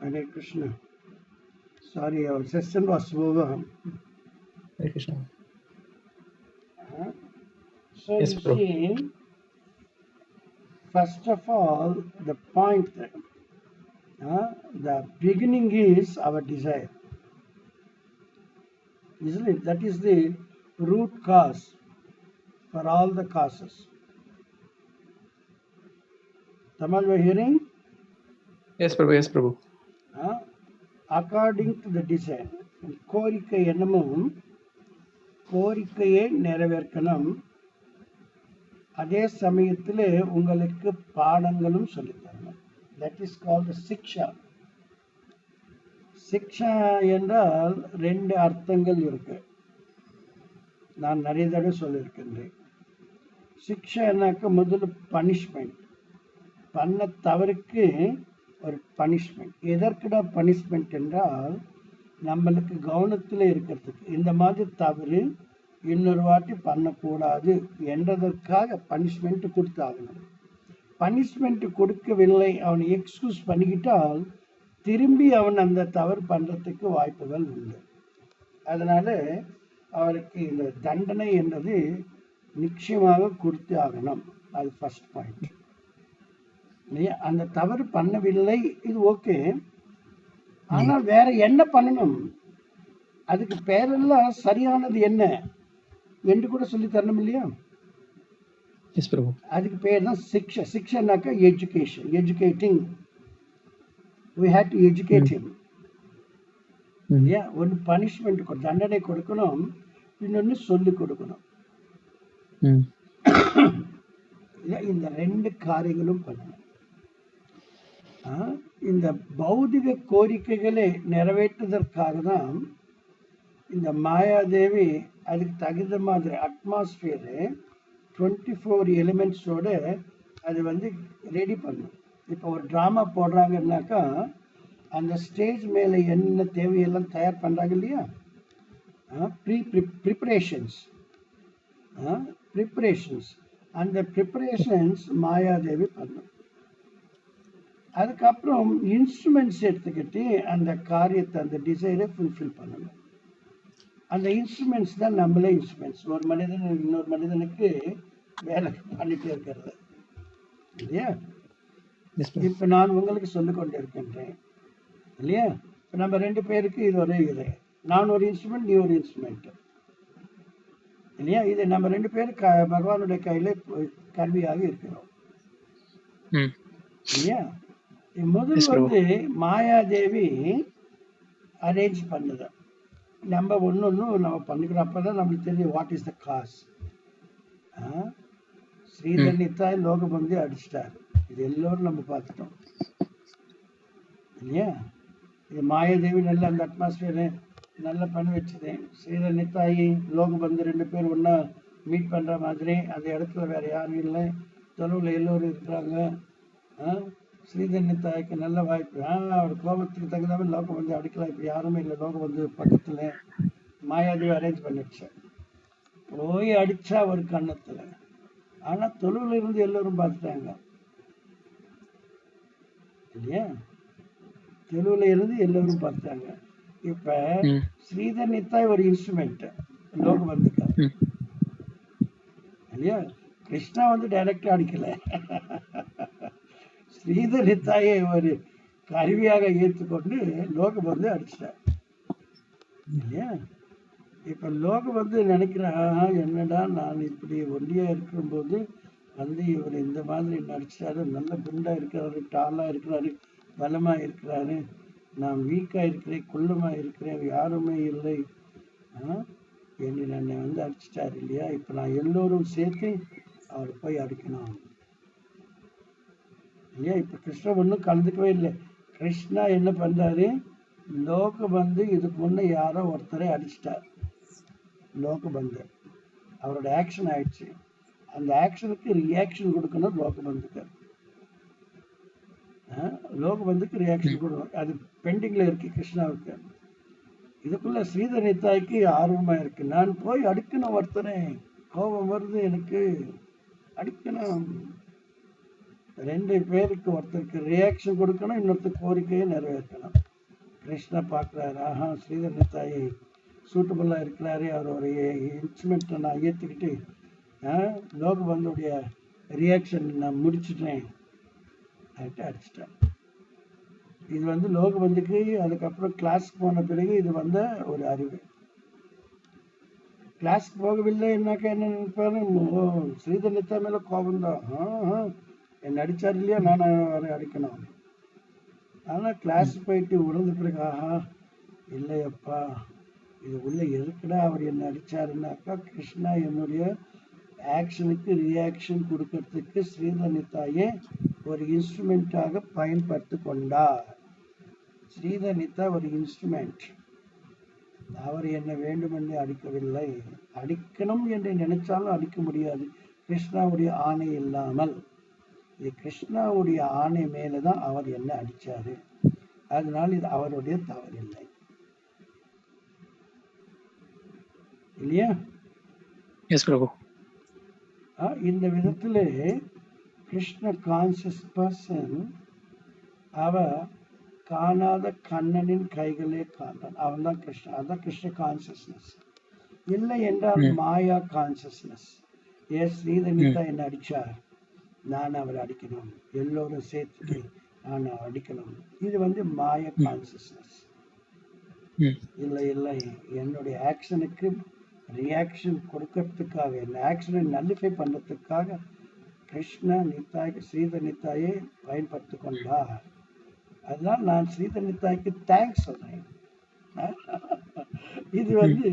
Hare Krishna. Sorry, our session was over. Hare Krishna. So Yes, you bro. see, first of all, the point, the beginning is our desire, isn't it? That is the root cause for all the causes. Tamal, you are hearing? Yes, Prabhu. Yes, Prabhu. According to the desire, கோரிக்கை என்னமும் கோரிக்கையை நிறைவேற்றணும். அதே சமயத்தில் உங்களுக்கு பாடங்களும் சொல்லித்தரணும். That is called சிக்ஷா. சிக்ஷா என்றால் ரெண்டு அர்த்தங்கள் இருக்கு. நான் நிறைய தடவை சொல்லியிருக்கின்றேன். சிக்ஷா என்னாக்க முதல்ல பனிஷ்மெண்ட், பண்ண தவறுக்கு ஒரு பனிஷ்மெண்ட். எதற்குடா பனிஷ்மெண்ட் என்றால் நம்மளுக்கு கவனத்தில் இருக்கிறதுக்கு, இந்த மாதிரி தவறு இன்னொரு வாட்டி பண்ணக்கூடாது என்றதற்காக பனிஷ்மெண்ட் கொடுத்தாகணும். பனிஷ்மெண்ட் கொடுக்கவில்லை, அவனை எக்ஸ்கியூஸ் பண்ணிக்கிட்டால் திரும்பி அவன் அந்த தவறு பண்ணுறதுக்கு வாய்ப்புகள் உண்டு. அதனால அவருக்கு இந்த தண்டனை என்றது நிச்சயமாக கொடுத்து ஆகணும். அது ஃபர்ஸ்ட் பாயிண்ட். அந்த தவறு பண்ணவில்லை, இது ஓகே. ஆனால் வேற என்ன பண்ணணும், அதுக்கு பேரெல்லாம் சரியானது என்ன என்று கூட சொல்லி தரணும் இல்லையா? Yes, Prabhu. அதுக்கு பேர் தான் சிக்ஷா. சிக்ஷானாக்கா education, educating. we had to educate him. இல்லையா? ஒன்று பனிஷ்மெண்ட், தண்டனை கொடுக்கணும், இன்னொன்று சொல்லி கொடுக்கணும். இந்த ரெண்டு காரியங்களும் பண்ணணும். இந்த பௌதிக கோரிக்கைகளை நிறைவேற்றுவதற்காக தான் இந்த மாயாதேவி அதுக்கு தகுந்த மாதிரி அட்மாஸ்பியரு 24 எலிமெண்ட்ஸோட அது ரெடி பண்ணும். இப்போ ஒரு ட்ராமா போடுறாங்கன்னாக்கா அந்த ஸ்டேஜ் மேலே என்ன தேவையெல்லாம் தயார் பண்ணுறாங்க இல்லையா? ப்ரிப்பரேஷன்ஸ் அந்த ப்ரிப்பரேஷன்ஸ் மாயாதேவி பண்ணும். அதுக்கப்புறம் இன்ஸ்ட்ருமெண்ட்ஸ் எடுத்துக்கிட்டு அந்த காரியத்தை, அந்த டிசைரை ஃபுல்ஃபில் பண்ணணும். அந்த இன்ஸ்ட்ருமெண்ட்ஸ் தான் நம்மளே இன்ஸ்ட்ருமெண்ட்ஸ். ஒரு மனிதன் இன்னொரு மனிதனுக்கு வேலை பண்ணிட்டே இருக்கிறது இல்லையா? இப்போ நான் உங்களுக்கு சொல்லிக் கொண்டு இருக்கின்றேன் இல்லையா? இப்போ நம்ம ரெண்டு பேருக்கு இது ஒரே இது. நான் ஒரு இன்ஸ்ட்ருமெண்ட், நீ ஒரு இன்ஸ்ட்ருமெண்ட் இல்லையா? இது நம்ம ரெண்டு பேரும் பகவானுடைய கையில கருவியாக இருக்கிறோம் இல்லையா? முதல் மாயாதேவி அரேஞ்ச் பண்ணுது. நம்ம ஒன்று நம்ம பண்ணிக்கிறோம். அப்பதான் நம்மளுக்கு தெரியும் what is the cause. Sridhar Nitai Lokabandhu அடிச்சிட்டாரு. இது எல்லோரும் நம்ம பார்த்துட்டோம் இல்லையா? இது மாயாதேவி நல்ல அந்த அட்மாஸ்பியரை நல்லா பண்ணி வச்சுது. ஸ்ரீதர் நித்தாயி லோகபந்து ரெண்டு பேர் ஒன்றா மீட் பண்ணுற மாதிரி அந்த இடத்துல வேற யாரும் இல்லை, தொலைவில் எல்லோரும் இருக்கிறாங்க. ஸ்ரீதர் நித்தாய்க்கு நல்ல வாய்ப்பு. அவர் கோபத்துக்கு தகுந்த மாதிரி லோகம் வந்து அடிக்கலாம். இப்போ யாருமே இல்லை, லோகம் வந்து பக்கத்தில். மாயாதேவி அரேஞ்ச் பண்ணிடுச்சு. போய் அடிச்சா ஒரு கண்ணத்துல. ஆனால் தொழுவில் இருந்து எல்லோரும் பார்த்துட்டாங்க இல்லையா? தெருவில் இருந்து எல்லோரும் பார்த்தாங்க. இப்ப ஸ்ரீதர் நித்தாய் ஒரு இன்ஸ்ட்ருமெண்ட் லோகம் வந்துட்டார் இல்லையா? கிருஷ்ணா டைரக்டா அடிக்கல, ஸ்ரீதர் நித்தாயை ஒரு கருவியாக ஏற்றுக்கொண்டு லோகம் அடிச்சிட்டார் இல்லையா? இப்ப லோகம் நினைக்கிறேன், என்னடா நான் இப்படி ஒண்டியா இருக்கும்போது இவர் இந்த மாதிரி நடிச்சாரு, நல்ல குண்டா இருக்கிறாரு, டாலா இருக்கிறாரு, பலமா இருக்கிறாரு, நான் வீக்கா இருக்கிறேன், குள்ளமா இருக்கிறேன், யாருமே இல்லை, என்னை அடிச்சிட்டாரு இல்லையா? இப்ப நான் எல்லோரும் சேர்த்து அவர் போய் அடிக்கணும் இல்லையா? இப்ப கிருஷ்ணா ஒன்றும் கலந்துக்கவே இல்லை. கிருஷ்ணா என்ன பண்றாரு, லோகம் இதுக்கு முன்ன யாரோ ஒருத்தரை அடிச்சிட்டார். லோகபந்து அவரோட ஆக்ஷன் ஆயிடுச்சு. அந்த ஆக்ஷனுக்கு ரியாக்ஷன் கொடுக்கணும் லோகபந்துக்கு. லோகபந்துக்கு ரியாக்ஷன் கொடுக்கணும். அது பெண்டிங்ல இருக்கு கிருஷ்ணாவுக்கு. இதுக்குள்ள ஸ்ரீதர் நித்தாய்க்கு ஆர்வமா இருக்கு, நான் போய் அடிக்கணும் ஒருத்தனை, கோபம் வருது எனக்கு, அடிக்கணும். ரெண்டு பேருக்கு, ஒருத்தருக்கு ரியாக்ஷன் கொடுக்கணும், இன்னொருத்தர் கோரிக்கையை நிறைவேற்றணும். கிருஷ்ணா பார்க்குறாரு, ஆஹா ஸ்ரீதர் நித்தாயை சூட்டபுளாக இருக்கிறாரு, அவர் ஒரு இன்ஸ்ட்ருமெண்ட்டை நான் ஏற்றுக்கிட்டு லோகபந்துடைய ரியாக்ஷன் நான் முடிச்சிட்டேன் அப்படின்ட்டு அடிச்சிட்டேன். இது வந்து லோகபந்துக்கு அதுக்கப்புறம் கிளாஸ்க்கு போன பிறகு இது வந்த ஒரு அறிவு. கிளாஸ்க்கு போகவில்லைன்னாக்கா என்ன நினைப்பாரு, ஸ்ரீதர் நித்தா மேலே கோபம் தான், என்னை அடித்தார் இல்லையா, நான் அவரை அடிக்கணும். ஆனால் கிளாஸ் போயிட்டு உணர்ந்த பிறகு, ஆஹா இல்லையப்பா, இது உள்ள எதுக்குடா அவர் என்னை அடித்தாருன்னாக்கா, கிருஷ்ணா என்னுடைய ஆக்ஷனுக்கு ரியாக்ஷன் கொடுக்கறதுக்கு ஸ்ரீதர் நித்தாயை ஒரு இன்ஸ்ட்ருமெண்ட்டாக பயன்படுத்தி கொண்டார். ஸ்ரீதர் நித்தா ஒரு இன்ஸ்ட்ருமெண்ட். அவர் என்ன வேண்டுமென்று அடிக்கவில்லை. அடிக்கணும் என்று நினைச்சாலும் அடிக்க முடியாது, கிருஷ்ணாவுடைய ஆணை இல்லாமல். இது கிருஷ்ணாவுடைய ஆணை மேலதான் அவர் என்ன அடிச்சாரு, அதனால இது அவருடைய தவறில்லை இல்லையா? எஸ் பிரபு. இந்த விதத்திலே கிருஷ்ண கான்சியஸ் பர்சன் அவ காணாத கண்ணனின் கைகளே காண்பான், அவன் தான் கிருஷ்ணன். அதுதான் கிருஷ்ண கான்சியஸ்னஸ். இல்லை என்றால் மாயா கான்சியஸ்னஸ். ஸ்ரீதர் நித்தா என்ன அடிச்சார், நான் அவரை அடிக்கணும், எல்லோரும் சேர்த்துட்டு நான் அடிக்கணும். இது வந்து மாய கான்சியஸ்னஸ். இல்லை இல்லை, என்னுடைய ஆக்ஷனுக்கு ரியாக்ஷன் கொடுக்கறதுக்காக, என் ஆக்ஷனை நல்லிஃபை பண்ணுறதுக்காக கிருஷ்ண நித்தாய் ஸ்ரீதர் நித்தாயை பயன்படுத்தி கொண்டார். அதனால் நான் ஸ்ரீதர் நித்தாய்க்கு தேங்க்ஸ் சொல்றேன். இது வந்து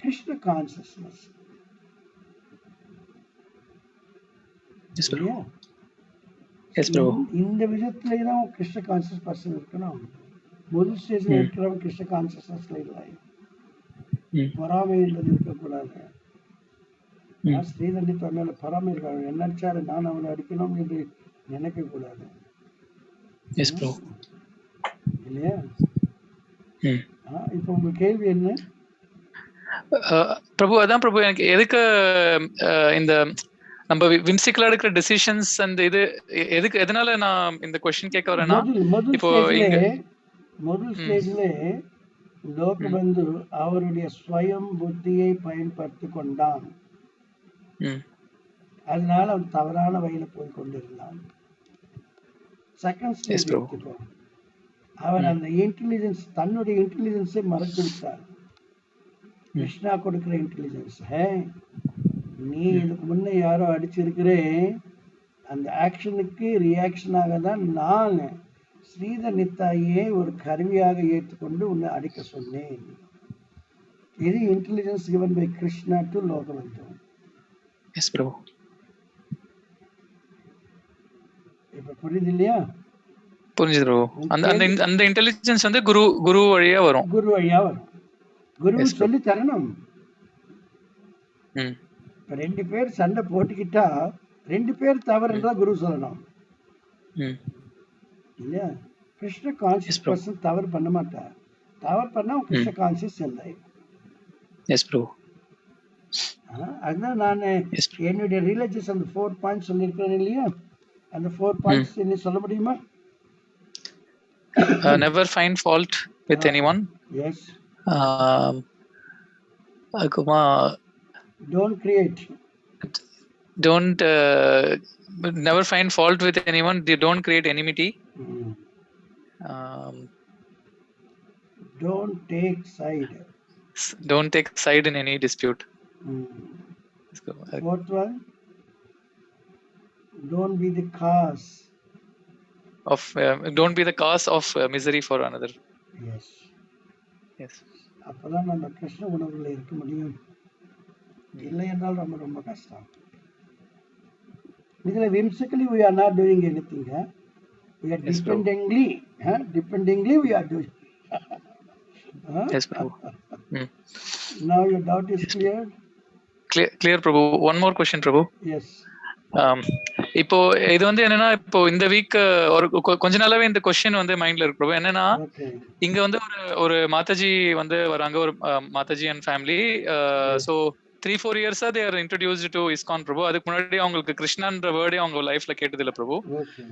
கிருஷ்ண கான்சியஸ்னஸ். இந்த விதத்திலே தான் கிருஷ்ண கான்சியஸ் பர்சன் இருக்கணும். முதல் ஸ்டேஜ்ல இருக்கிறவங்க கிருஷ்ண கான்சியஸ்னஸ்ல இல்லை, பொறாமை என்பது இருக்கக்கூடாது. ஸ்ரீதர் நித்தா மேல பொறாமை இருக்காங்க, என்ன அடிச்சாரு நான் அவனை அடிக்கணும் என்று நினைக்க கூடாது இல்லையா? இப்ப உங்க கேள்வி என்ன பிரபு? அதான் பிரபு, எனக்கு எதுக்கு இந்த நம்ம விம்சிக்கலா எடுக்கிற டெசிஷன்ஸ் அந்த இது எதுக்கு, எதனால நான் இந்த क्वेश्चन கேட்க வரேன்னா, இப்போ முதல் ஸ்டேஜ்ல லோகபந்து அவருடைய ஸ்வயம் புத்தியை பயன்படுத்தி கொண்டான். அதனால அவன் தவறான வழியில போய் கொண்டிருந்தான். செகண்ட் ஸ்டேஜ் அவன் அந்த இன்டெலிஜென்ஸ், தன்னுடைய இன்டெலிஜென்ஸை மறந்து விட்டார். கிருஷ்ணா கொடுக்கிற இன்டெலிஜென்ஸ், நீ இதுக்கு முன்ன யாரோ அடிச்சிருக்கிறே, அந்த ஆக்ஷனுக்கு ரியாக்ஷனாக தான் நான் ஸ்ரீதர் நித்தாயை ஒரு கருவியாக ஏற்றுக்கொண்டு உன்னை அடிக்க சொன்னேன். இது intelligence given by Krishna to Lokabandhu. Yes Prabhu. இப்ப புரியுது இல்லையா? புரிஞ்சுது பிரபு. அந்த இன்டெலிஜென்ஸ் வந்து குரு வழியா வரும். குரு வழியா வரும். குரு சொல்லி தரணும். இப்ப ரெண்டு பேர் சண்டை போட்டுக்கிட்டா ரெண்டு பேர் தவறுன்றா குரு சொல்லணும் இல்லையா? கிருஷ்ண கான்சியஸ் பர்சன் தவறு பண்ண மாட்டார். தவறு பண்ணா கிருஷ்ண கான்சியஸ் இல்லை. எஸ் பிரபு. அதுதான் நான் என்னுடைய ரிலீஜியஸ் அந்த 4 பாயிண்ட்ஸ் சொல்லியிருக்கேன் இல்லையா? அந்த 4 பாயிண்ட்ஸ் என்ன சொல்ல முடியுமா? Never find fault with anyone. Yes. Akuma don't create. Don't never find fault with anyone. They don't create enmity. Don't take side. Don't take side in any dispute. Fourth one, don't be the cause of don't be the cause of misery for another. Yes. Yes. அப்பதான் நம்ம கிருஷ்ண உணர்வுல இருக்க முடியும். இல்லை என்றால் ரொம்ப ரொம்ப கஷ்டம். இதுல whimsically we are not doing anything. We are dependingly we are doing. Yes, Prabhu. Now your doubt is cleared? Clear, Prabhu. One more question, Prabhu. Yes. இப்போ இது வந்து என்னன்னா, இப்போ இந்த வீக் ஒரு கொஞ்ச நாளாவே இந்த கொஸ்டின் வந்து மைண்ட்ல இருக்கு பிரபு. என்னன்னா, இங்க வந்து ஒரு மாதாஜி வந்து வராங்க, ஒரு மாதாஜி அண்ட் ஃபேமிலி. ஸோ 3-4 இயர்ஸா they are introduced to ISKCON பிரபு. அதுக்கு முன்னாடி அவங்களுக்கு கிருஷ்ணான்ற வேர்டே அவங்க லைஃப்ல கேட்டது இல்ல பிரபு. ஓகே.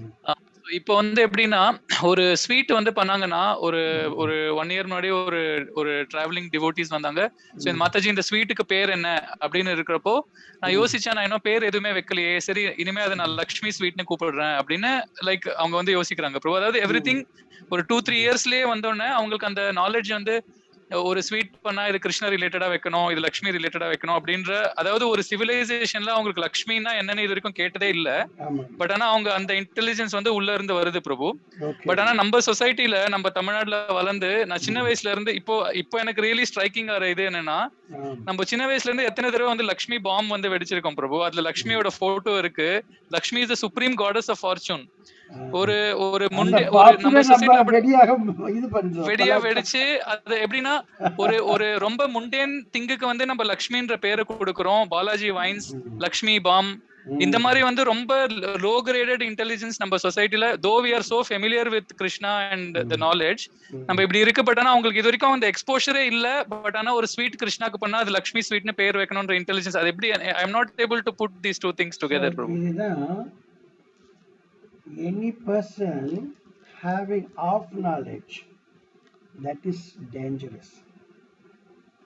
இப்போ வந்து எப்படின்னா ஒரு ஸ்வீட் வந்து பண்ணாங்கன்னா ஒரு ஒரு 1 இயர் முன்னாடி ஒரு ஒரு டிராவலிங் டிவோட்டிஸ் வந்தாங்க. ஸோ இந்த மாதாஜி இந்த ஸ்வீட்டுக்கு பேர் என்ன அப்படின்னு இருக்கிறப்போ நான் யோசிச்சேன், நான் இன்னும் பேர் எதுவுமே வைக்கலையே, சரி இனிமே அதை நான் லக்ஷ்மி ஸ்வீட்னு கூப்பிடுறேன் அப்படின்னு லைக் அவங்க வந்து யோசிக்கிறாங்க ப்ரோ. அதாவது எவ்ரிதிங் ஒரு 2-3 இயர்ஸ்லயே வந்தோடனே அவங்களுக்கு அந்த நாலேஜ் வந்து ஒரு ஸ்வீட் பண்ணா இது கிருஷ்ண ரிலேட்டடா வைக்கணும், இது லக்ஷ்மி ரிலேட்டடா வைக்கணும் அப்படின்ற, அதாவது ஒரு சிவிலைசேஷன்ல அவங்களுக்கு லக்ஷ்மின்னா என்னன்னு இது வரைக்கும் கேட்டதே இல்ல. பட் ஆனா அவங்க அந்த இன்டெலிஜென்ஸ் வந்து உள்ள இருந்து வருது பிரபு. பட் ஆனா நம்ம சொசைட்டில நம்ம தமிழ்நாட்டுல வளர்ந்து நான் சின்ன வயசுல இருந்து இப்போ எனக்கு ரியலி ஸ்ட்ரைக்கிங் ஆற இது என்னன்னா, நம்ம சின்ன வயசுல இருந்து எத்தனை தடவை வந்து லக்ஷ்மி பாம் வந்து வெடிச்சிருக்கோம் பிரபு. அதுல லக்ஷ்மியோட போட்டோ இருக்கு. Lakshmi is the supreme goddess of fortune. ஒரு ஒரு முண்டே ஒரு நம்ம சொசைட்டில வெடியா வெடிச்சு அது எப்படின்னா ஒரு ஒரு ரொம்ப முண்டேன் திங்குக்கு வந்து நம்ம லக்ஷ்மின்ற பேரை கொடுக்கிறோம். பாலாஜி வைன்ஸ், லக்ஷ்மி பாம், இந்த மாதிரி வந்து ரொம்ப லோ கிரேடட் இன்டெலிஜென்ஸ் நம்ம சொசைட்டில though we are so familiar with Krishna and the knowledge நம்ம இப்படி இருக்கு. பட் ஆனா அவங்களுக்கு இது வரைக்கும் அந்த எக்ஸ்போஷரே இல்ல. பட் ஆனா ஒரு ஸ்வீட் கிருஷ்ணாக்கு பண்ணா அது லக்ஷ்மி ஸ்வீட்னு பேர் வைக்கணும்ன்ற இன்டெலிஜென்ஸ் அது எப்படி I am not able to put these two things together bro. Any person having half knowledge, that is dangerous.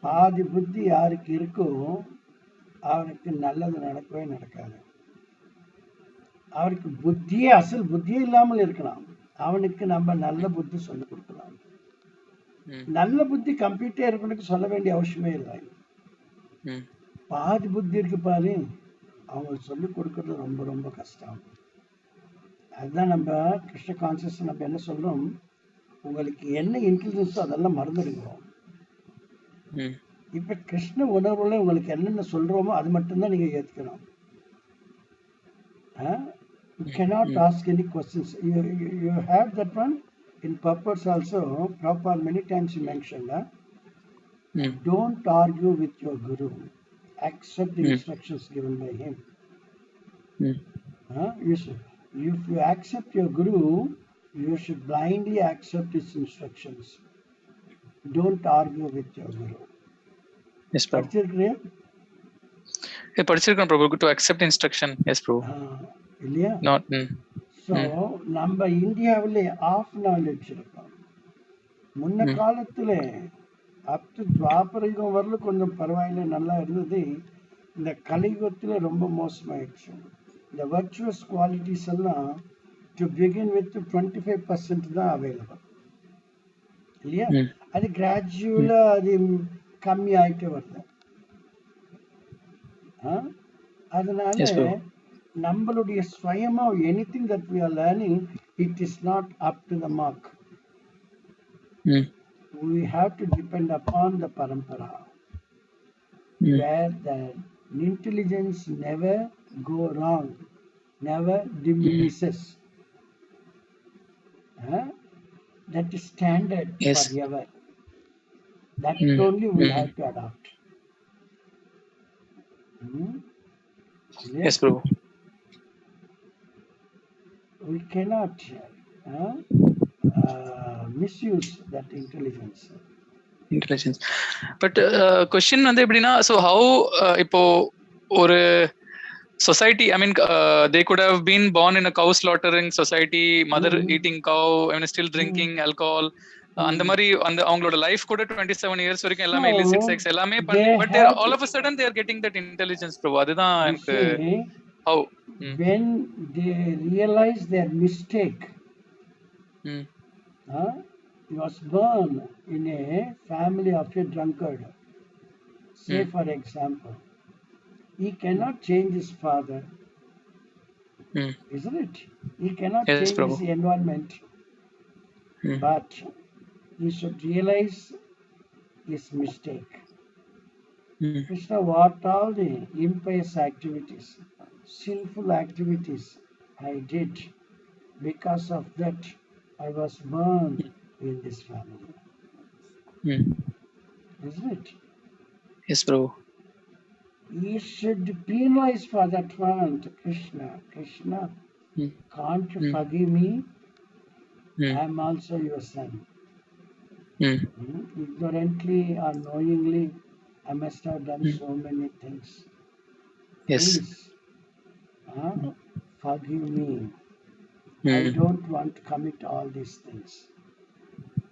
பாதி புத்தி யாருக்கு இருக்கோ அவருக்கு நல்லது நடக்கவே நடக்காது. அவருக்கு புத்தியே அசல் புத்தியே இல்லாமல் இருக்கலாம். அவனுக்கு நம்ம நல்ல புத்தி சொல்லிக் கொடுக்கலாம். நல்ல புத்தி கம்ப்யூட்டர் இருக்கணுக்கு சொல்ல வேண்டிய அவசியமே இல்லை. பாதி புத்தி இருக்கு பாரு, அவங்களுக்கு சொல்லிக் கொடுக்கறது ரொம்ப ரொம்ப கஷ்டம். அதுதான் நம்ம கிருஷ்ண கான்சியஸ் நம்ம என்ன சொல்றோம், உங்களுக்கு என்ன இன்டெலிஜென்ஸோ அதெல்லாம் மறந்துடுங்க. இப்ப கிருஷ்ண உணர்வுல உங்களுக்கு என்னென்ன சொல்றோமோ அது மட்டும்தான் நீங்க ஏத்துக்கணும். You cannot ask any questions. You have that one in purpose also. Prabhupada many times he mentioned don't argue with your guru, accept the instructions given by him. If you accept your guru, you should blindly accept his instructions. Don't argue with your guru. Yes, bro. படிச்சிருக்கேன் பிரபு. To accept instruction. Yes, bro. இல்லையா? Not. So நம்ம இந்தியாவிலே of knowledge இருக்கும். முன்ன காலத்துல up to துவாபரயுகம் வரலும் கொஞ்சம் பரவாயில்ல நல்லா இருந்தது. இந்த கலியுகத்துல ரொம்ப மோசமாயிடுச்சு. இந்த வர்ச்சுவஸ் குவாலிட்டிஸ் எல்லாம் டு பிகின் வித் 25% தான் அவைலபிள் இல்லையா? அது கிராஜுவலா அது கம்மி ஆயிட்டே வருது. அதனால நம்மளுடைய ஸ்வயமா anything that we are learning, it is not up to the mark. We have to depend upon the parampara, where the intelligence never go wrong, never diminishes. That is standard forever. That only we have to adopt. Yes, bro. We cannot misuse that intelligence. But question வந்து எப்படின்னா, so how இப்போ ஒரு society, I mean they could have been born in a cow slaughtering society, mother eating cow, I mean still drinking alcohol, அந்த மாதிரி அந்த அவங்களோட life கூட 27 years வரைக்கும் எல்லாமே illicit sex எல்லாமே பண்ணி, but they all of a sudden they are getting that intelligence bro. அதுதான் எனக்கு how when they realize their mistake, he was born in a family of a drunkard, say for example, he cannot change his father, isn't it? He cannot change his environment, but he should realize his mistake. Krishna, what all the impious activities, sinful activities I did, because of that I was born in this family. Isn't it? Yes, bro. He should penalize for that one to Krishna. Krishna, can't you forgive me? I am also your son. Ignorantly or knowingly I must have done so many things. Yes. Please, forgive me. I Mm. don't want to commit all these things.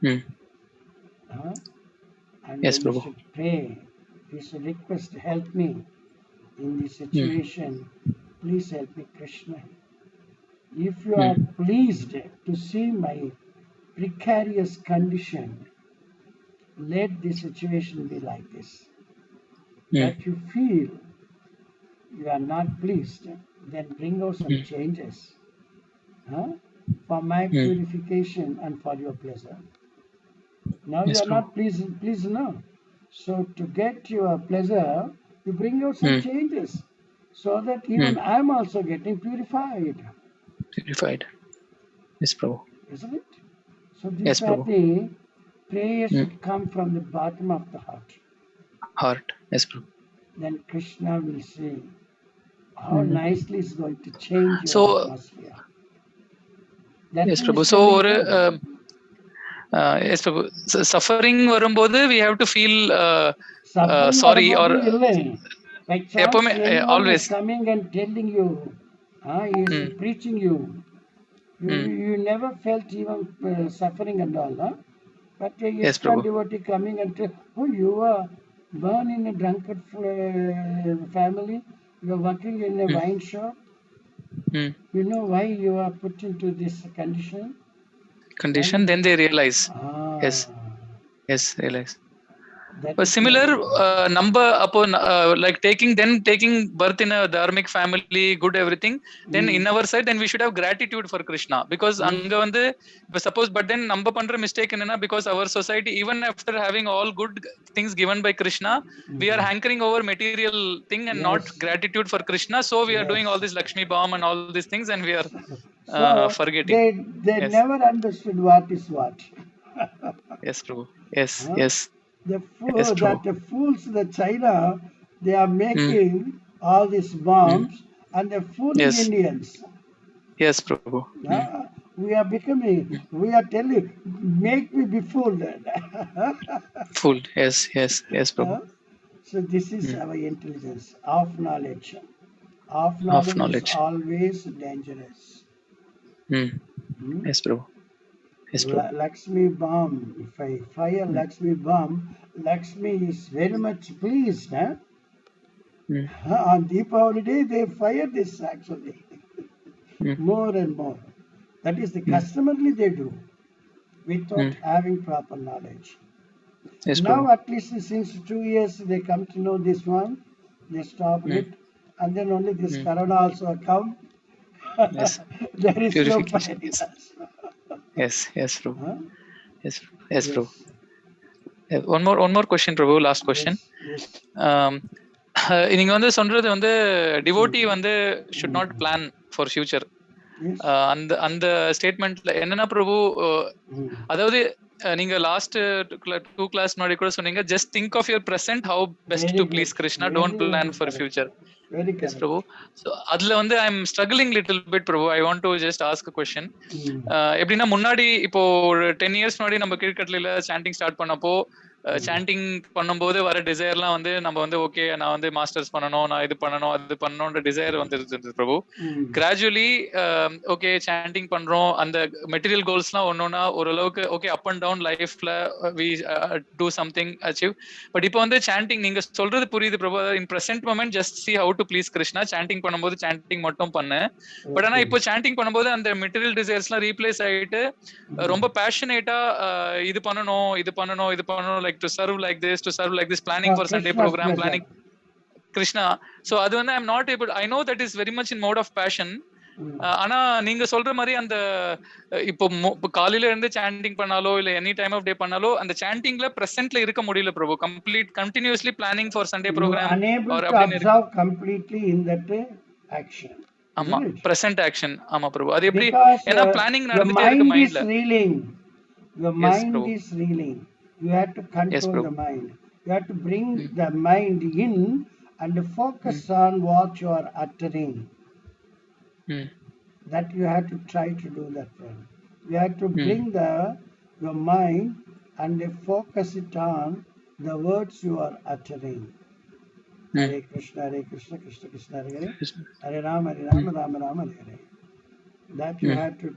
Mm. And Yes, you Prabhu. should pray. You should request, help me in this Mm. situation. Please help me, Krishna. If you are Mm. pleased to see my precarious condition, let the situation be like this. Mm. That you feel you are not pleased, then bring out some Mm. changes for my Mm. purification and for your pleasure. Now you Yes, are Prabhu. not pleased now. So to get your pleasure, you bring out some Mm. changes so that even Mm. I am also getting purified, Purified. Yes, Prabhu. isn't it? So Yes, these are Prabhu. the prayers Mm. should come from the bottom of the heart. Heart. Yes, Prabhu. Then Krishna will see how Mm. nicely it's going to change your So, atmosphere. That yes, he Prabhu. is So, telling ஒரு them. yes, Prabhu. Suffering வரும்போது we have to feel Suffering sorry or வரும்போது இல்லை. By chance எப்பவுமே anyone is always. coming and telling you, he is Mm. preaching you. Mm. You never felt even suffering and all, huh? But a Yes, extra Prabhu. devotee coming and tell, oh, you are born in a drunkard family, you are working in a Mm. wine shop. Mm. You know why you are put into this condition? Condition, then they realize. Yes. Ah, Yes, realize. that But is similar why. number upon like taking birth in a dharmic family, good everything. Then Mm, in our side, then we should have gratitude for Krishna because yes. anga வந்து இப்ப suppose but then நம்ம பண்ற mistake என்னன்னா because our society even after having all good things given by Krishna, we are hankering over material thing and not Yes. gratitude for Krishna. So we are doing Yes. all this Lakshmi Bomb and all these things and we are So forgetting. they Yes, never understood what is what. yes, Prabhu. Yes, Huh? yes, yes, Prabhu. That the fools, the China, they are Mm. making all these Mm. bombs and they're fooling Yes, Indians. yes, Prabhu. Mm. We are becoming, we are telling, make me be fooled. Full. Yes, yes, yes, Prabhu. Huh? So this is Mm. our intelligence of knowledge. Of Of knowledge is knowledge. always dangerous. Mm. Hmm? Yes, Prabhu. Yes, Prabhu. Lakshmi bomb. If I fire Mm. Lakshmi bomb, Lakshmi is very much pleased. Mm. On Deepavali day, they fire this actually Mm. more and more. That is the Mm. customarily they do without Mm. having proper knowledge. Yes, Now, Prabhu. at least since 2 years, they come to know this one, they stopped Mm. it, and then only this Mm. Corona also come. Yes. There is no Purification. fighting Yes. us. Yes, yes, Prabhu. Huh? Yes, yes, Yes, Prabhu. One more question, Prabhu. Last yes, question. yes. நீங்க வந்து சொல்றது வந்து devotee Mm, வந்து should not mm, plan for future. yes. அந்த அந்த ஸ்டேட்மெண்ட்ல என்னன்னா பிரபு, Mm, அதாவது நீங்க லாஸ்ட் 2 கிளாஸ் முன்னாடி கூட சொன்னீங்க, just think of your present, how best very to good. Please Krishna, don't Very, plan very for correct. Future. Very yes Prabhu. correct. So அதுல வந்து I am struggling little bit Prabhu. I want to just ask question. Mm, எப்படின்னா முன்னாடி இப்போ ஒரு 10 years முன்னாடி நம்ம கீழ்கட்டளையில chanting start பண்ணப்போ, mm, சாண்டிங் பண்ணும்போது வர டிசைர்லாம் வந்து நம்ம வந்து ஓகே நான் வந்து மாஸ்டர்ஸ் பண்ணணும், நான் இது பண்ணணும் அது பண்ணணும்ன்ற டிசைர் வந்து இருந்தது Prabhu. mm, gradually okay chanting பண்றோம், அந்த மெட்டீரியல் கோல்ஸ்லாம் ஒன்னொன்னா ஓரளவுக்கு ஓகே அப் அண்ட் டவுன் லைஃப்ல we do something achieve. But இப்போ வந்து சாண்டிங் நீங்க சொல்றது புரியுது Prabhu. In present moment just see how to please Krishna, chanting பண்ணும்போது சாண்டிங் மட்டும் பண்ணு. பட் ஆனா okay. இப்போ சாண்டிங் பண்ணும்போது அந்த மெட்டீரியல் டிசைர்ஸ்லாம் ரீப்ளேஸ் ஆயிட்டு ரொம்ப பேஷனேட்டா இது பண்ணணும் இது பண்ணணும் இது பண்ணணும், like to serve like this, to serve like this, planning For for Sunday Krishna's programme, pleasure. Planning Krishna. So அது வந்து I am not able, I know that is very much in mode of passion. Mm, ஆனா நீங்க சொல்ற மாதிரி அந்த இப்போ காலையில இருந்து சாண்டிங் பண்ணாலோ இல்ல எனி டைம் ஆஃப் டே பண்ணாலோ அந்த சாண்டிங்ல பிரசன்ட்ல இருக்க முடியல பிரபு. Complete continuously planning for Sunday you program unable are to அப்படின்னு இருக்கு. observe completely in that action, ஆமா, isn't it? Present action. ஆமா பிரபு. அது எப்படி? Because ஏன்னா பிளானிங் your நடந்துட்டே இருக்கு mind is மைண்ட்ல. reeling. Your yes mind Prabhu. is reeling. You have to yes control the Prabhu. mind. You have to bring ம். the mind in and focus ம். on what you are uttering. ம். That you have to try to do that one. You have to ம். bring your mind and focus it on the words you are uttering. Hmm. Hare Krishna, Krishna Krishna, Hare Hare, Krishna. Hare Rama, Hmm. Rama Rama, Hare Hare. That you Hmm. have to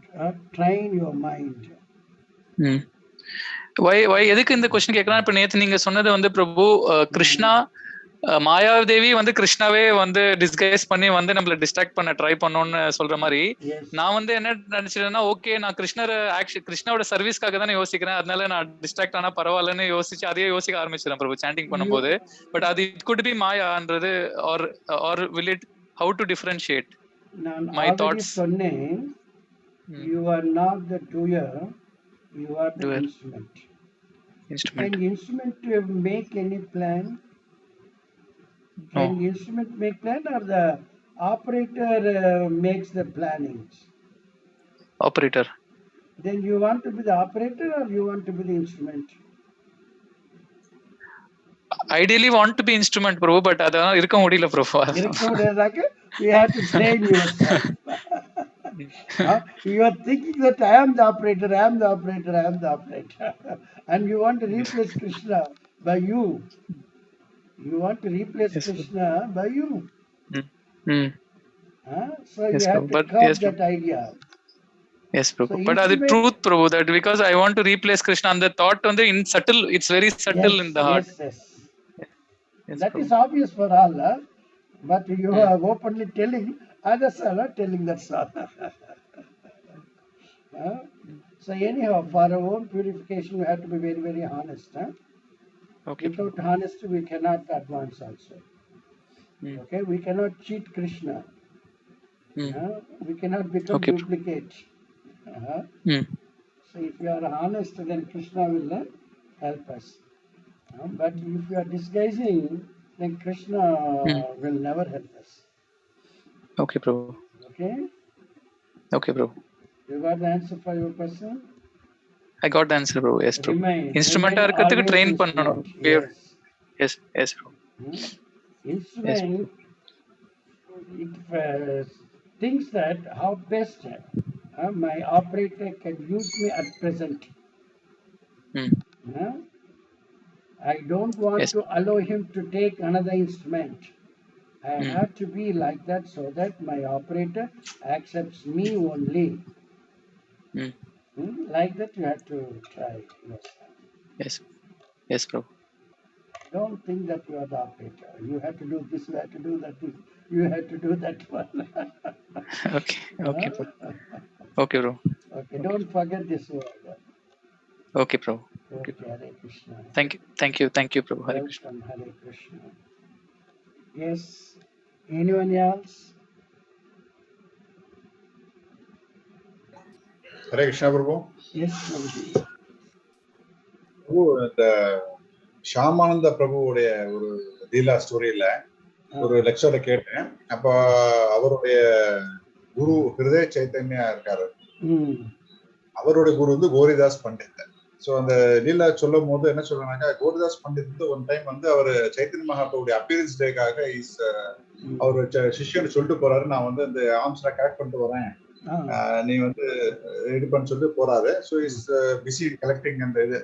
train your mind. Hmm. why எதுக்கு இந்த question கேட்கலாம்? இப்ப நேத்து நீங்க சொன்னது வந்து பிரபு கிருஷ்ணா மாயாதேவி வந்து கிருஷ்ணாவே வந்து டிஸ்கைஸ் பண்ணி வந்து நம்மள டிஸ்ட்ராக்ட் பண்ண ட்ரை பண்ணோம்னு சொல்ற மாதிரி, Yes. நான் வந்து என்ன நினைச்சிட்டேன்னா, ஓகே நான் கிருஷ்ணாவோட சர்வீஸ்க்காக தானே யோசிக்கிறேன், அதனால நான் டிஸ்ட்ராக்ட் ஆனா பரவாயில்லன்னு யோசிச்சு அதையே யோசிக்க ஆரம்பிச்சிடறேன் பிரபு சாண்டிங் பண்ணும்போது. பட் அது இட் குட் பி மாயான்றது or will it how to differentiate நான் மை already தாட்ஸ்? சொன்னேன், you are not the doer, you are the Doer. instrument. Instrument. Can instrument make any plan? Can instrument make plan, or the operator makes the plannings? Operator. Then you want to be the operator or you want to be the instrument? Ideally want to be instrument Prabhu, but அதான் இருக்க முடியல பிரபு. இருக்க முடியாதாக்க you have to train yourself. You are thinking that I am the operator, I am the operator, I am the operator. And you want to replace Krishna by you. You want to replace Yes, Krishna by you. So Yes, you have Prabhu. to But curb yes, that idea. Yes, Prabhu. So But அது instrument- truth, Prabhu, that because I want to replace Krishna, and the thought வந்து in subtle, it's very subtle Yes, in the heart. yes, yes. Yes, That Prabhu. is obvious for all, but you are openly telling, others are not telling that all. So anyhow, for our own purification, we have to be very, very honest. Okay, Without honesty, we cannot advance also. Okay, we cannot cheat Krishna. We cannot become Okay. duplicate. So if you are honest, then Krishna will help us. But if you are disguising, then Krishna will never help us. Okay, Prabhu. Okay? Okay, Prabhu. You got the answer for your question? I got the answer, Prabhu. Yes, Prabhu. Remain Instrument இருக்கிறதுக்கு always train instrument. பண்ணணும். Yes. Yes, yes, Prabhu. Instrument, it thinks that how best my operator can use me at present. I don't want Yes. to allow him to take another instrument. I have to be like that so that my operator accepts me only. Like that you have to try yourself. Yes. Yes, Prabhu. Don't think that you are the operator. You have to do this, you have to do that, you have to do that one. Okay, okay, Prabhu. Okay, Prabhu. Okay, don't forget this word. Okay, Prabhu. Okay, Hare Krishna. Thank you, Prabhu. Hare Krishna. Welcome, Hare Krishna. Yes, anyone else? Hare Krishna Prabhu. Yes, Prabhuji. பிரபு, இந்த ஷாமானந்த பிரபுவுடைய ஒரு லீலா ஸ்டோரியில ஒரு லெக்சர்ல கேட்டேன். அப்ப அவருடைய குரு ஹிருதய சைத்தன்யா இருக்காரு, அவருடைய குரு வந்து கோரிதாஸ் பண்டித். ஸோ அந்த லீலா சொல்லும் போது என்ன சொல்றாங்க, கோரிதாஸ் பண்டித் வந்து ஒன் டைம் வந்து அவர் சைத்தன்ய மகாபிரபுடைய அப்பியரன்ஸ் டேக்காக அவர் சிஷ்யன்னு சொல்லிட்டு போறாரு, நான் வந்து இந்த ஆர்ம்ஸ்ல கலெக்ட் பண்ணிட்டு வரேன், நீ வந்து ரெடி பண்ண சொல்லி போறாரு. ஸோ இஸ் பிஸி கலெக்டிங் அந்த இது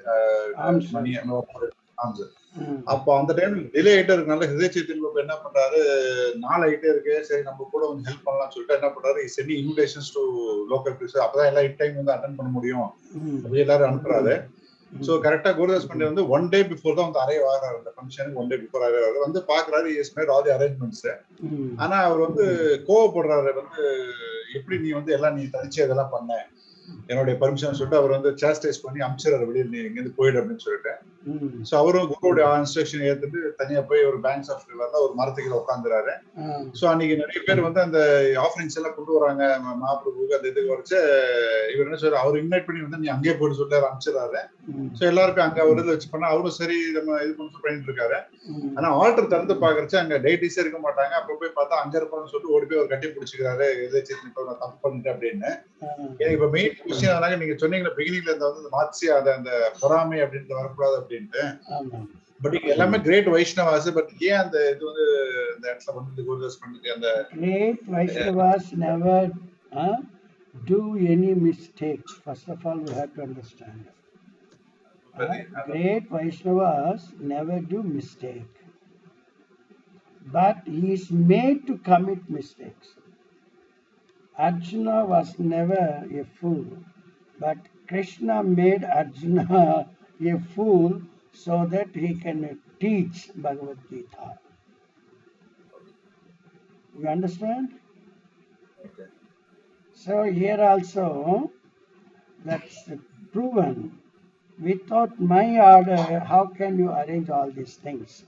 மணி ஆர்ம்ஸ். அப்போ அந்த டைம் டிலே ஆயிட்டே இருக்கனால ஹிருதய சைத்தன்ய என்ன பண்றாரு, நாள் ஆயிட்டே இருக்கு, சரி நம்ம கூட வந்து ஹெல்ப் பண்ணலாம்னு சொல்லிட்டு என்ன பண்றாரு, sending invitations to local peoples, அப்பதான் எல்லாம் இன் டைம் வந்து அட்டென்ட் பண்ண முடியும் அப்படி எல்லாரும் அனுப்புறாரு. ஸோ கரெக்டா கோரிதாஸ் பண்டிட் வந்து ஒன் டே பிஃபோர் தான் வந்து அரைவ் ஆகிறாரு, அந்த ஃபங்க்ஷனுக்கு ஒன் டே பிஃபோர் அரைவ் வந்து பாக்குறாரு, is made all the arrangements. ஆனா அவர் வந்து கோவப்படுறாரு, வந்து எப்படி நீ வந்து எல்லாம் நீ தனிச்சு இதெல்லாம் பண்ண, என்னுடைய பர்மிஷன் சொல்லிட்டு அவர் வந்து சாஸ்டைஸ் பண்ணி அமிச்சிடறாரு, வெளியே நீ இங்கிருந்து போயிடு அப்படின்னு சொல்லிட்டு. ஸோ அவரும் குருவுடைய இன்ஸ்ட்ரக்ஷன் ஏற்றுட்டு தனியா போய் ஒரு பேங்க்ஸ் ஆஃப் ரிவர்ல ஒரு மரத்துக்குள்ள உட்காந்துறாரு. ஸோ அன்னைக்கு நிறைய பேர் வந்து அந்த ஆஃபரிங்ஸ் எல்லாம் கொண்டு வராங்க மகாபிரபுக்கு, அந்த இதுக்கு வச்சு இவர் என்ன சொல்றாரு, அவர் இன்வைட் பண்ணி வந்து நீ அங்கேயே போயிட்டு சொல்லிட்டு அமிச்சிடறாரு. ஸோ எல்லாருக்கும் அங்க அவர் இது வச்சு பண்ணா அவரும் சரி நம்ம இது பண்ணிட்டு இருக்காரு. ஆனா ஆல்டர் திறந்து பாக்குறச்சு அங்க டைட்டிஸே இருக்க மாட்டாங்க. அப்ப போய் பார்த்தா அங்க இருப்பான்னு சொல்லிட்டு ஓடி போய் ஒரு கட்டி பிடிச்சிக்கிறாரு, எதாச்சும் நான் தப்பு பண்ணிட்டேன் அப்படின்னு. எனக்கு இப்ப மெயின் விஷயம் அதனால நீங்க சொன்னீங்களா பிகினிங்ல இருந்த வந்து மார்க்சி அந்த பொறாமை அப்படின்ட்டு வரக்கூடாது அப்படின்ட்டு. பட் எல்லாமே கிரேட் வைஷ்ணவாஸ், பட் ஏன் அந்த இது வந்து இந்த இடத்துல வந்து கோரிதாஸ் பண்ணிட்டு அந்த great Vaishnavas never do any mistake. First of all, we have to understand. Great Vaishnavas never do mistake, but he is made to commit mistakes. Arjuna was never a fool, but Krishna made Arjuna a fool so that he can teach Bhagavad Gita. You understand? Okay. So here also, that's proven. Without my order, how can you arrange all these things?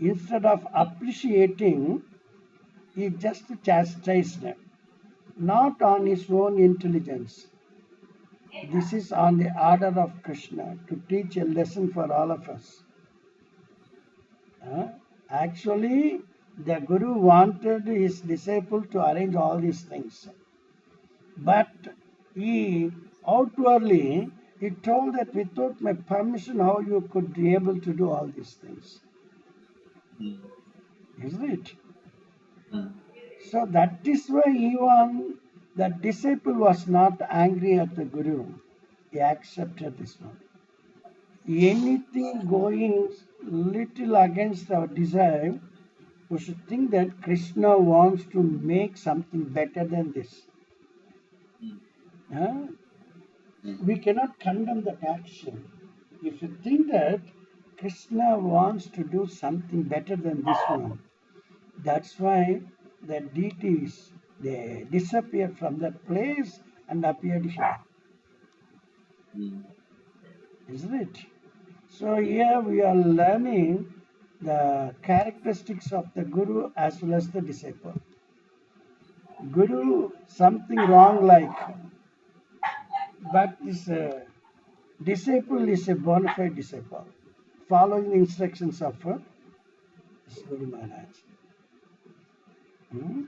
Instead of appreciating, he just chastised them, not on his own intelligence. This is on the order of Krishna to teach a lesson for all of us. Actually, the Guru wanted his disciple to arrange all these things. But he outwardly, he told that without my permission, how you could be able to do all these things. Mm. Isn't it? Mm. So that is why even the disciple was not angry at the Guru. He accepted this one. Anything going little against our desire, we should think that Krishna wants to make something better than this. Mm. Huh? Mm. We cannot condemn that action. If you think that Krishna wants to do something better than this one, that's why the deities, they disappeared from that place and appeared here, Mm. isn't it? So here we are learning the characteristics of the Guru as well as the disciple. Guru, something wrong like, but this disciple is a bona fide disciple, following the instructions of Guru Maharaj. Hmm?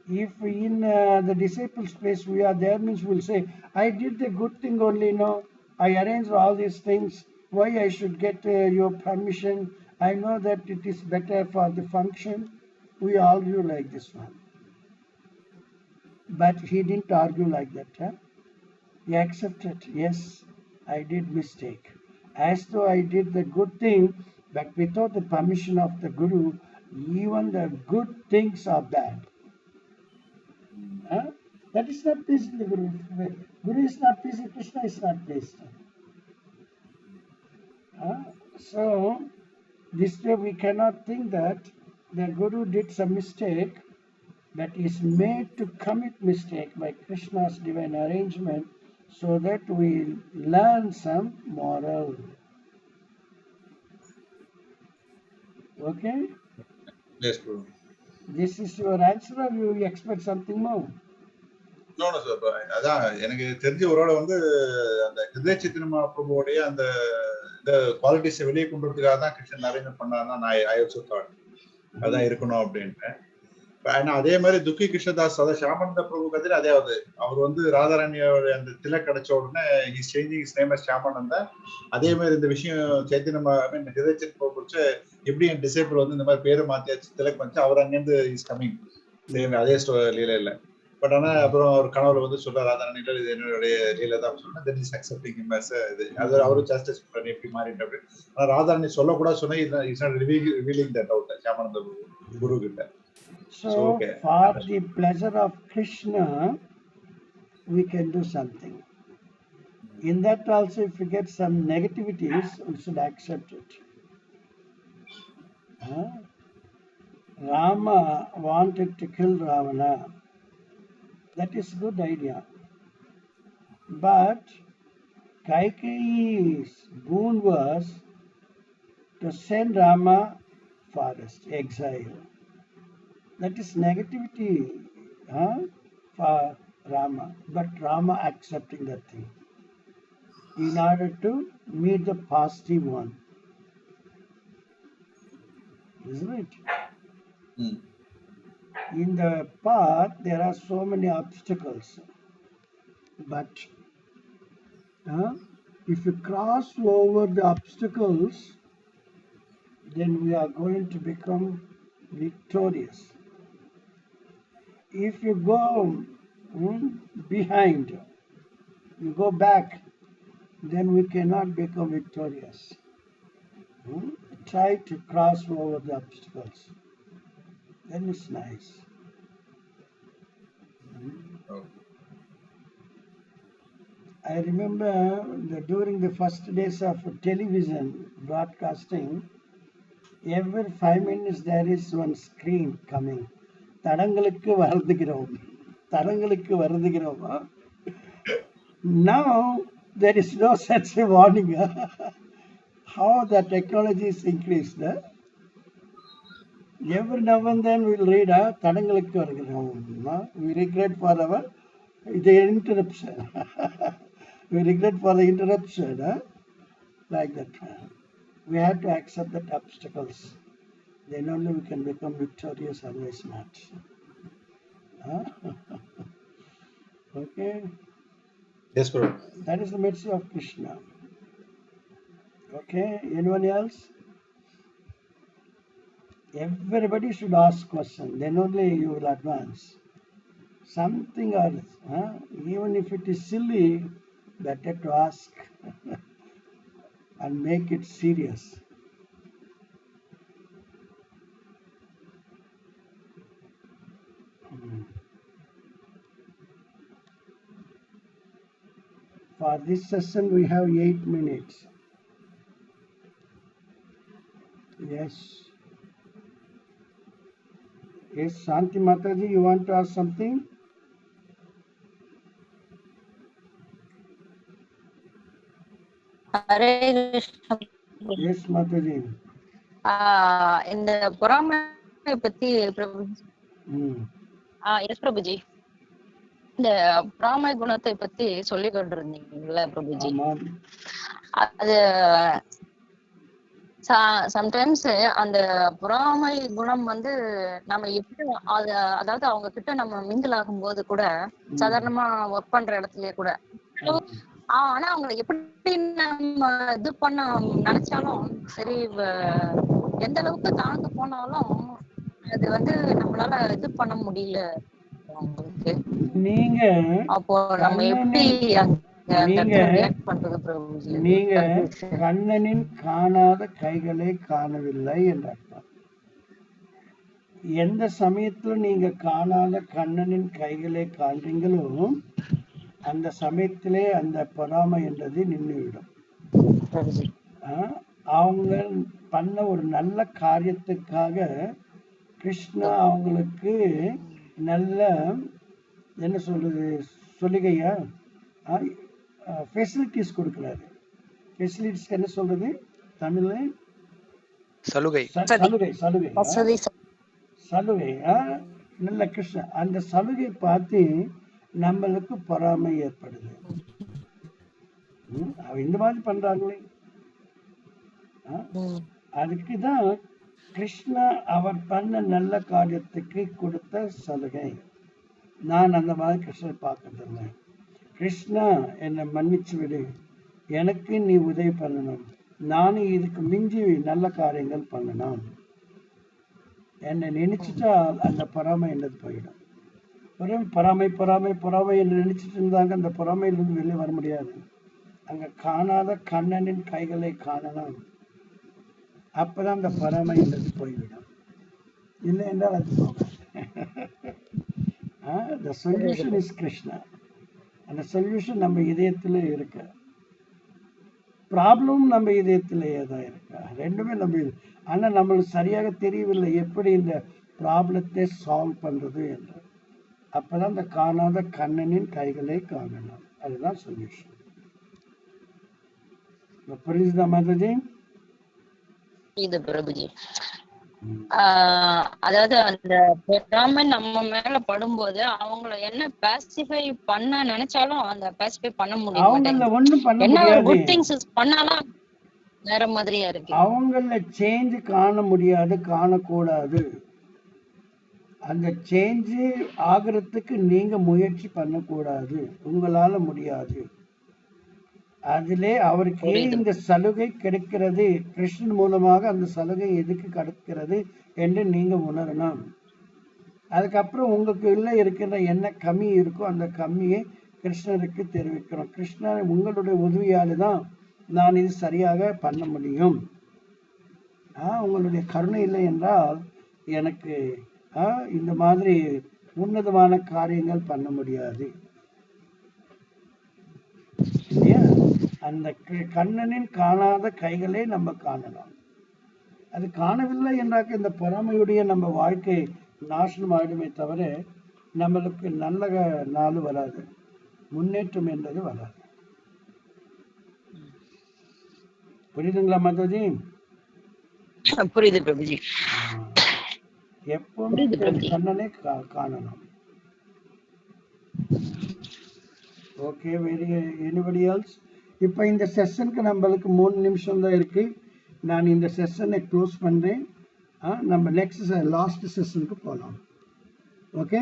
If in the disciple space we are there, means we'll say, I did the good thing only, no, I arranged all these things, why I should get your permission, I know that it is better for the function. We argue like this one. But he didn't argue like that. Huh? He accepted, yes, I did mistake. As though I did the good thing, but without the permission of the Guru, even the good things are bad. Huh? That is not pleasing the Guru. Guru is not pleasing, Krishna is not pleased. So, this way we cannot think that the Guru did some mistake, but is made to commit mistake by Krishna's divine arrangement so that we learn some moral. Okay? Yes, Guru. This is your answer or you expect something more? No, no, sir. அதான் எனக்கு தெரிஞ்ச ஒருவேளை வந்து அந்த ஹிருதய சித்தனமா பிரபுவோடைய அந்த இந்த குவாலிட்டிஸை வெளியே கொண்டு வரதுக்காக தான் கிருஷ்ணன் அரேஞ்ச் பண்ணாருன்னா நான் ஐ ஆல்சோ தாட் அதான் இருக்கணும் அப்படின்ட்டு. ஆனா அதே மாதிரி துக்கி கிருஷ்ணதாஸ் அதாவது ஷியாமானந்த பிரபு கதிர அதே ஆகுது. அவர் வந்து ராதாராணியோட அந்த திலக் கிடைச்ச உடனே his changing his name as Shyamananda. அதே மாதிரி இந்த விஷயம் சைத்தன்யம் ஐ மீன் ஹிருதய சித்தனமா பிரபு குறிச்சு எப்படி என் டிசைபிள் வந்து இந்த மாதிரி பேரு மாத்தியாச்சு திலக் வந்து அவர் அங்கேருந்து இஸ் கமிங் சேம் அதே லீல இல்லை. பட் ஆனா அப்புறம் அவர் கனவுல வந்து சொல்ற ராதாராணில இது என்னுடைய லீல தான் சொன்னா then is accepting him as இது அது அவரு ஜஸ்டிஸ் பண்ணி எப்படி மாறிட்டு அப்படி. ஆனா ராதாராணி சொல்லக்கூடாது சொன்னா is not revealing that out Shyamananda குரு கிட்ட. So, for the pleasure of Krishna, we can do something. In that also, if we get some negativities, we should accept it. Rama wanted to kill Ravana. That is a good idea. But Kaikeyi's boon was to send Rama forest, exile. That is negativity for Rama. But Rama accepting that thing in order to meet the positive one. Isn't it? Mm. In the path, there are so many obstacles. But if you cross over the obstacles, then we are going to become victorious. If you go behind, you go back, then we cannot become victorious. Try to cross over the obstacles. Then it's nice. I remember during the first days of television broadcasting, every 5 minutes there is one screen coming. தடங்களுக்கு வருந்துகிறோம், தடங்களுக்கு வருந்துகிறோம். Now there is no such a warning. How the technology is increased. Every now and then we'll read தடங்களுக்கு வருகிறோம். We regret for our the interruption. We regret for the interruption. Like that. We have to accept that obstacles. Then only we can become victorious, otherwise not. Okay. Yes, bro. That is the mercy of Krishna. Okay. Anyone else? Everybody should ask question. Then only you will advance. Something else. Even if it is silly, better to ask and make it serious. For this session, we have 8 minutes. Yes. Yes, Shanti Mataji, you want to ask something? Hare Krishna. Yes, Mataji. இந்த பொறாமை பத்தி Prabhuji. S Prabhuji, இந்த பொறாமை குணத்தை பத்தி சொல்லி கொண்டிருந்தீங்கல்ல பிரபுஜி. அது sometimes அந்த பொறாமை குணம் வந்து நம்ம எப்படி அதாவது அவங்க கிட்ட நம்ம மிங்கிள் ஆகும் போது கூட, சாதாரணமா ஒர்க் பண்ற இடத்துலயே கூட, ஆனா அவங்களை எப்படி நம்ம இது பண்ண நினைச்சாலும் சரி, எந்த அளவுக்கு தாங்க போனாலும் அது வந்து நம்மளால இது பண்ண முடியல அவங்களுக்கு. நீங்க அப்போ நம்ம எப்படி நீங்க கண்ணனின் காணாத கைகளை காணவில்லை என்ற அர்த்தம். எந்த சமயத்துல நீங்க காணாத கண்ணனின் கைகளை காண்றீங்களோ அந்த சமயத்திலே அந்த பொறாமை என்றது நின்றுவிடும். அவங்க பண்ண ஒரு நல்ல காரியத்துக்காக கிருஷ்ணா அவங்களுக்கு நல்ல என்ன சொல்றது சொல்லுகையா ஃபெசிலிட்டிஸ் கொடுக்கிறாரு. ஃபெசிலிட்டிஸ் என்ன சொல்றது தமிழ்ல? சலுகை. சலுகை சலுகை சலுகை நல்ல கிருஷ்ணா அந்த சலுகை பார்த்து நம்மளுக்கு பொறாமை ஏற்படுது. இந்த மாதிரி பண்றாங்களே, அதுக்குதான் கிருஷ்ணா அவர் பண்ண நல்ல காரியத்துக்கு கொடுத்த சலுகை. நான் அந்த மாதிரி கிருஷ்ணர் பார்க்கறதில்லை. கிருஷ்ணா என்னை மன்னிச்சு விடு, எனக்கு நீ உதவி பண்ணணும், நானும் இதுக்கு மிஞ்சி நல்ல காரியங்கள் பண்ணணும் என்னை நினைச்சிட்டா அந்த பொறாமை என்னது போயிடும். பொறாமை பொறாமை பொறாமை என்று நினைச்சிட்டு இருந்தாங்க. அந்த பொறாமையிலிருந்து வெளியே வர முடியாது. அங்க காணாத கண்ணனின் கைகளை காணலாம், அப்பதான் அந்த பொறாமை என்றது போய்விடும். இல்லை என்றால் அது போகாது. The solution is Krishna. அந்த சொல்யூஷன் நம்ம இதயத்துல இருக்கு, ப்ராப்ளம் நம்ம இதயத்திலேயே தான் இருக்கா, ரெண்டுமே நம்ம. ஆனா நம்மளுக்கு சரியாக தெரியவில்லை எப்படி இந்த ப்ராப்ளத்தை சால்வ் பண்றது என்று. அப்பதான் இந்த காணாத கண்ணனின் கைகளை காணலாம், அதுதான் சொல்யூஷன். புரியுதா மாதாஜி? இது பிரபுஜி, அதாவது அந்த பொறாமை நம்ம மேல படும்போது அவங்கள என்ன பாசிஃபை பண்ண நினைச்சாலும் அந்த பாசிஃபை பண்ண முடியல. ஒண்ணும் பண்ண என்ன முடியாது. குட் திங்ஸ் பண்ணாலும் வேற மாதிரியா இருக்கு. அவங்கள சேஞ்ச் காண முடியாது, காணக்கூடாது. அந்த சேஞ்ச் ஆகிறதுக்கு நீங்க முயற்சி பண்ணக்கூடாது, உங்களால முடியாது. அதிலே அவருக்கு இந்த சலுகை கிடைக்கிறது, கிருஷ்ணன் மூலமாக அந்த சலுகை எதுக்கு கிடைக்கிறது என்று நீங்க உணரணும். அதுக்கப்புறம் உங்களுக்கு உள்ள இருக்கிற என்ன கம்மி இருக்கோ அந்த கம்மியை கிருஷ்ணருக்கு தெரிவிக்கிறோம். கிருஷ்ணர் உங்களுடைய உதவியால தான் நான் இது சரியாக பண்ண முடியும். உங்களுடைய கருணை இல்லை என்றால் எனக்கு இந்த மாதிரி உன்னதமான காரியங்கள் பண்ண முடியாது இல்லையா? அந்த கண்ணனின் காணாத கைகளை நம்ம காணலாம். அது காணவில்லை என்றாக்க இந்த பொறாமையுடைய நம்ம வாழ்க்கை நாசனம் ஆயிடுமே தவிர நம்மளுக்கு நல்ல நாள் வராது, முன்னேற்றம் என்பது வராது. புரியுதுங்களா மாதாஜி? புரியுது பிரபுஜி. எப்பவுமே கண்ணனை காணணும். Okay, very anybody else? இப்போ இந்த செஷனுக்கு நம்மளுக்கு 3 நிமிஷம் தான் இருக்கு. நான் இந்த செஷனை க்ளோஸ் பண்றேன். நம்ம நெக்ஸ்ட் லாஸ்ட் செஷனுக்கு போகலாம். ஓகே.